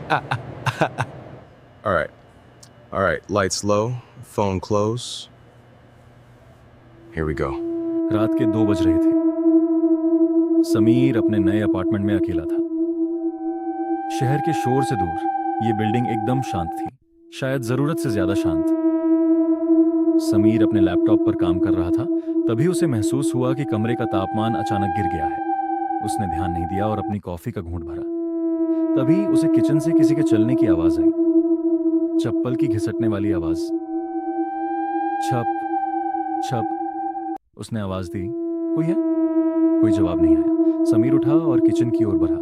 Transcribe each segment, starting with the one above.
All right. All right. Lights low, phone close. Here we go. रात के 2 बज रहे थे। समीर अपने नए अपार्टमेंट में अकेला था। शहर के शोर से दूर ये बिल्डिंग एकदम शांत थी, शायद जरूरत से ज्यादा शांत। समीर अपने लैपटॉप पर काम कर रहा था, तभी उसे महसूस हुआ कि कमरे का तापमान अचानक गिर गया है। उसने ध्यान नहीं दिया और अपनी कॉफी का घूंट भरा। तभी उसे किचन से किसी के चलने की आवाज आई, चप्पल की घिसटने वाली आवाज। छप छप, उसने आवाज दी। कोई है? कोई जवाब नहीं आया। समीर उठा और किचन की ओर बढ़ा।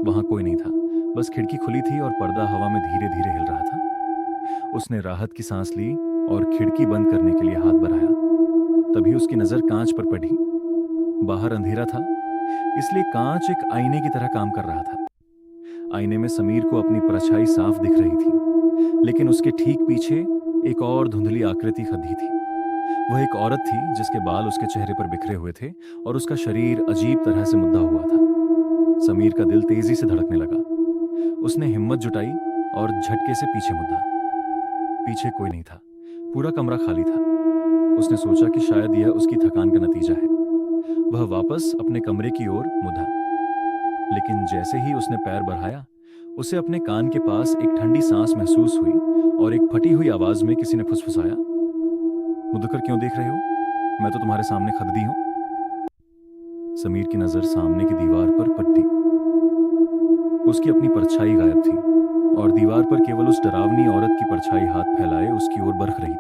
वहां कोई नहीं था, बस खिड़की खुली थी और पर्दा हवा में धीरे धीरे हिल रहा था। उसने राहत की सांस ली और खिड़की बंद करने के लिए हाथ बढ़ाया। तभी उसकी नजर कांच पर पड़ी। बाहर अंधेरा था, इसलिए कांच एक आईने की तरह काम कर रहा था। आईने में समीर को अपनी परछाई साफ दिख रही थी, लेकिन उसके ठीक पीछे एक और धुंधली आकृति खदी थी। वह एक औरत थी जिसके बाल उसके चेहरे पर बिखरे हुए थे और उसका शरीर अजीब तरह से मुद्दा हुआ था। समीर का दिल तेजी से धड़कने लगा। उसने हिम्मत जुटाई और झटके से पीछे मुड़ा। पीछे कोई नहीं था, पूरा कमरा खाली था। उसने सोचा कि शायद यह उसकी थकान का नतीजा है। वह वापस अपने कमरे की ओर मुड़ा, लेकिन जैसे ही उसने पैर बढ़ाया, उसे अपने कान के पास एक ठंडी सांस महसूस हुई और एक फटी हुई आवाज में किसी ने फुसफुसाया, मुड़कर क्यों देख रहे हो? मैं तो तुम्हारे सामने खड़ी हूं। समीर की नजर सामने की दीवार पर पड़ी। उसकी अपनी परछाई गायब थी और दीवार पर केवल उस डरावनी औरत की परछाई हाथ फैलाए उसकी ओर बरख रही थी।